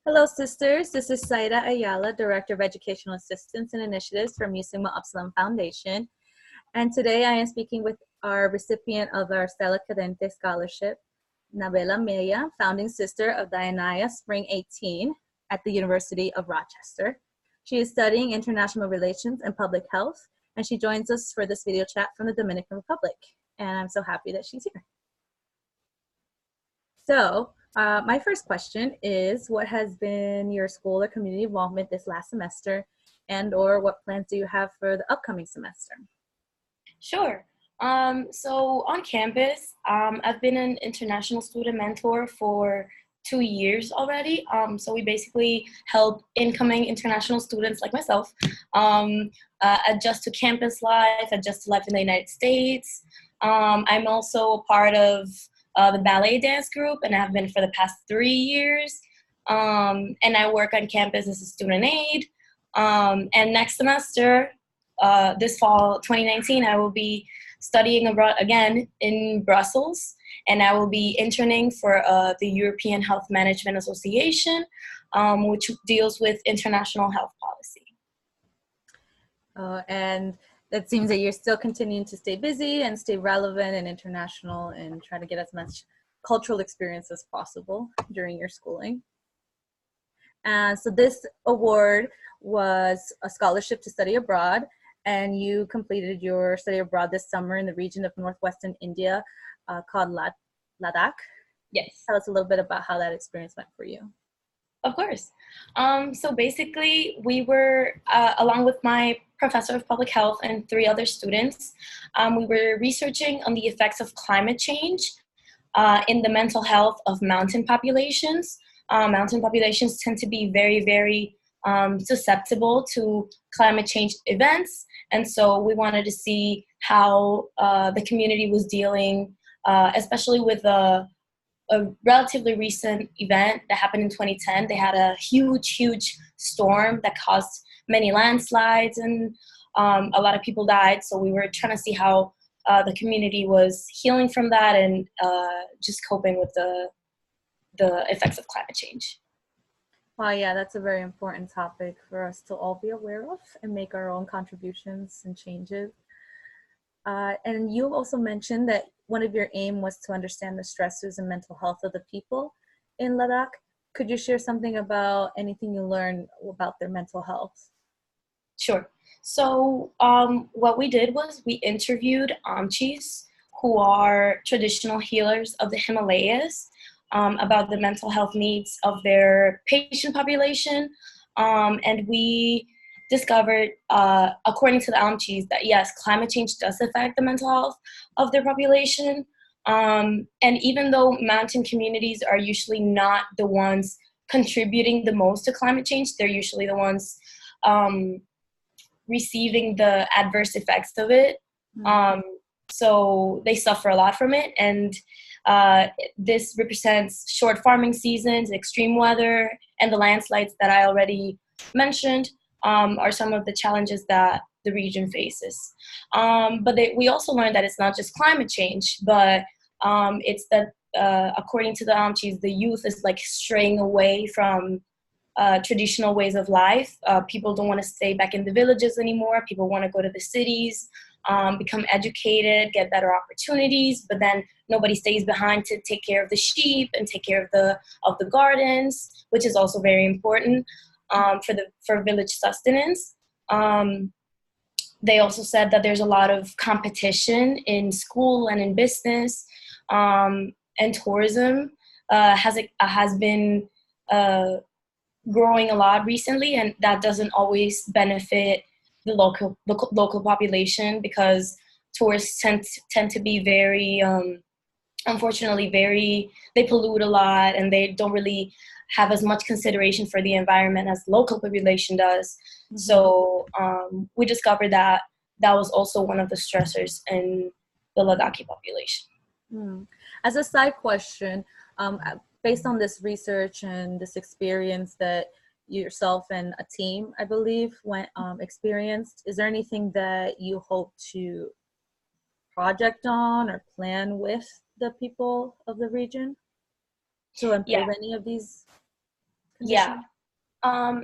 Hello, sisters. This is Saida Ayala, Director of Educational Assistance and Initiatives from Upsilon Foundation. And today I am speaking with our recipient of our Stella Cadente Scholarship, Nabila Mella, founding sister of Dianaia Spring 18 at the University of Rochester. She is studying international relations and public health, and she joins us for this video chat from the Dominican Republic. And I'm so happy that she's here. So, my first question is, what has been your school or community involvement this last semester, and or what plans do you have for the upcoming semester? Sure. So on campus, I've been an international student mentor for 2 years already. So we basically help incoming international students like myself adjust to campus life, adjust to life in the United States. I'm also a part of the ballet dance group, and I have been for the past 3 years. And I work on campus as a student aide. And next semester, this fall, 2019, I will be studying abroad again in Brussels, and I will be interning for the European Health Management Association, which deals with international health policy. And it seems that you're still continuing to stay busy and stay relevant and international and try to get as much cultural experience as possible during your schooling. And so this award was a scholarship to study abroad, and you completed your study abroad this summer in the region of northwestern India called Ladakh. Yes. Tell us a little bit about how that experience went for you. Of course. So basically, we were, along with my professor of public health and 3 other students, we were researching on the effects of climate change in the mental health of mountain populations. Mountain populations tend to be very, very susceptible to climate change events. And so we wanted to see how the community was dealing, especially with a relatively recent event that happened in 2010. They had a huge storm that caused many landslides, and a lot of people died. So we were trying to see how the community was healing from that and just coping with the effects of climate change. Well, yeah, that's a very important topic for us to all be aware of and make our own contributions and changes. And you also mentioned that one of your aim was to understand the stressors and mental health of the people in Ladakh. Could you share something about anything you learned about their mental health? Sure. So what we did was we interviewed Amchis, who are traditional healers of the Himalayas, about the mental health needs of their patient population. And we discovered, according to the Amchis, that yes, climate change does affect the mental health of their population. And even though mountain communities are usually not the ones contributing the most to climate change, they're usually the ones receiving the adverse effects of it. So they suffer a lot from it. And this represents short farming seasons, extreme weather, and the landslides that I already mentioned are some of the challenges that the region faces. But we also learned that it's not just climate change, but it's that according to the Amchis, the youth is like straying away from traditional ways of life. People don't want to stay back in the villages anymore. People want to go to the cities, become educated, get better opportunities, but then nobody stays behind to take care of the sheep and take care of the gardens, which is also very important for village sustenance. They also said that there's a lot of competition in school and in business, and tourism has been growing a lot recently, and that doesn't always benefit the local population, because tourists tend to be very unfortunately they pollute a lot, and they don't really have as much consideration for the environment as local population does. Mm-hmm. So we discovered that was also one of the stressors in the Ladakhi population. As a side question, based on this research and this experience that you yourself and a team, I believe, experienced, is there anything that you hope to project on or plan with the people of the region to improve any of these Yeah.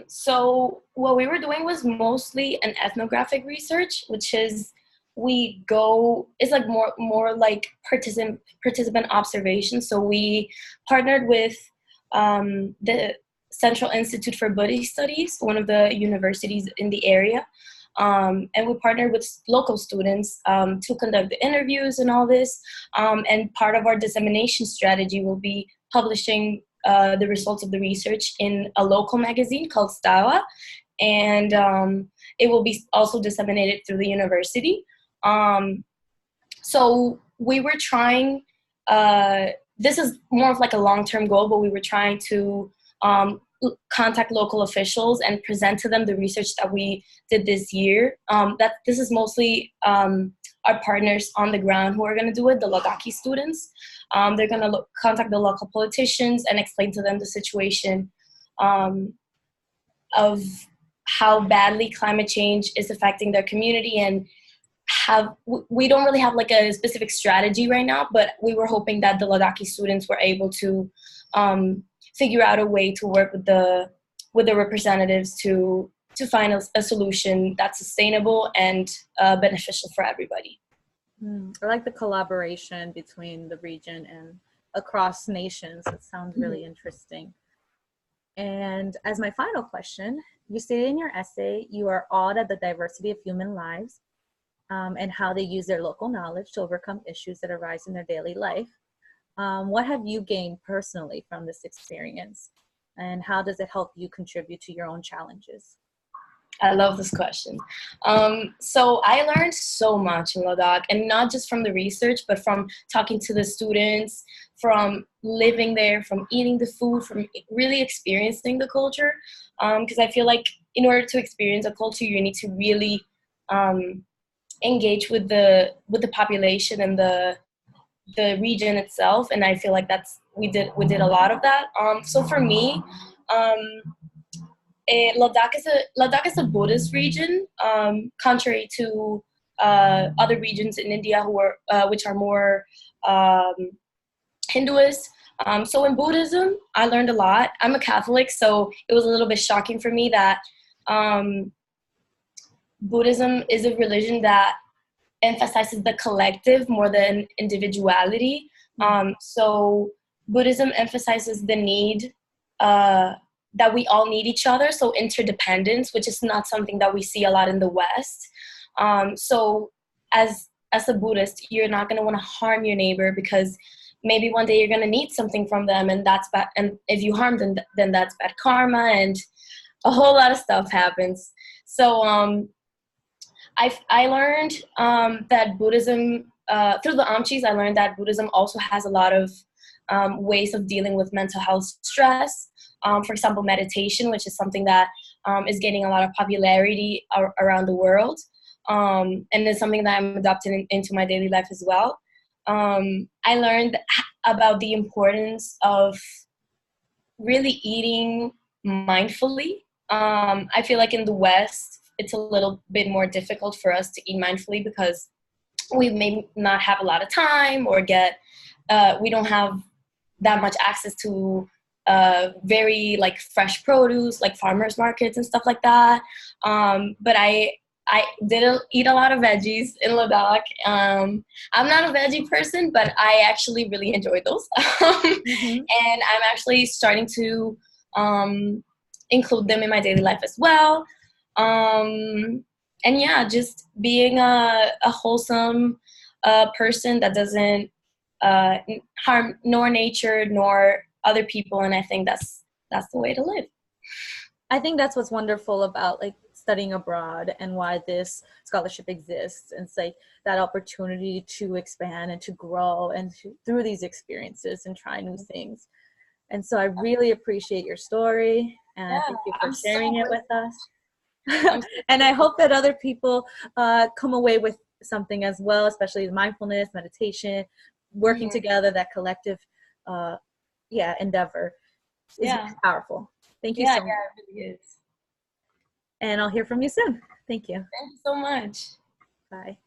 So what we were doing was mostly an ethnographic research, which is it's like more like participant observation. So we partnered with the Central Institute for Buddhist Studies, one of the universities in the area. And we partnered with local students to conduct the interviews and all this. And part of our dissemination strategy will be publishing the results of the research in a local magazine called Stella, and it will be also disseminated through the university. So we were trying, this is more of like a long-term goal, but we were trying to contact local officials and present to them the research that we did this year. This is mostly our partners on the ground who are going to do it, the Ladakhi students. They're going to contact the local politicians and explain to them the situation of how badly climate change is affecting their community, and we don't really have like a specific strategy right now, but we were hoping that the Ladakhi students were able to figure out a way to work with the representatives to find a solution that's sustainable and beneficial for everybody. I like the collaboration between the region and across nations. It sounds really interesting. And as my final question, you stated in your essay, you are awed at the diversity of human lives and how they use their local knowledge to overcome issues that arise in their daily life. What have you gained personally from this experience? And how does it help you contribute to your own challenges? I love this question. So I learned so much in Ladakh, and not just from the research, but from talking to the students, from living there, from eating the food, from really experiencing the culture. Because I feel like in order to experience a culture, you need to really engage with the population and the region itself. And I feel like we did a lot of that. So for me, Ladakh is a Buddhist region, contrary to other regions in India which are more Hinduist. So in Buddhism, I learned a lot. I'm a Catholic, so it was a little bit shocking for me that Buddhism is a religion that emphasizes the collective more than individuality. So Buddhism emphasizes the need that we all need each other, so interdependence, which is not something that we see a lot in the West. So as a Buddhist, you're not going to want to harm your neighbor, because maybe one day you're going to need something from them, and that's bad. And if you harm them, then that's bad karma, and a whole lot of stuff happens. So I learned that Buddhism, through the Amchis, I learned that Buddhism also has a lot of ways of dealing with mental health stress. For example, meditation, which is something that is gaining a lot of popularity around the world. And it's something that I'm adopting into my daily life as well. I learned about the importance of really eating mindfully. I feel like in the West, it's a little bit more difficult for us to eat mindfully because we may not have a lot of time, or we don't have that much access to very like fresh produce, like farmers markets and stuff like that. But I did eat a lot of veggies in Ladakh. I'm not a veggie person, but I actually really enjoyed those. And I'm actually starting to include them in my daily life as well. And yeah, just being a wholesome person that doesn't harm nor nature nor other people, and I think that's the way to live. I think that's what's wonderful about like studying abroad and why this scholarship exists. And it's like that opportunity to expand and to grow and through these experiences and try new things. And so I really appreciate your story, and thank you for sharing it with us. And I hope that other people come away with something as well, especially mindfulness, meditation, working together, that collective endeavor is powerful. Thank you so much. Yeah, it really is. And I'll hear from you soon. Thank you. Thank you so much. Bye.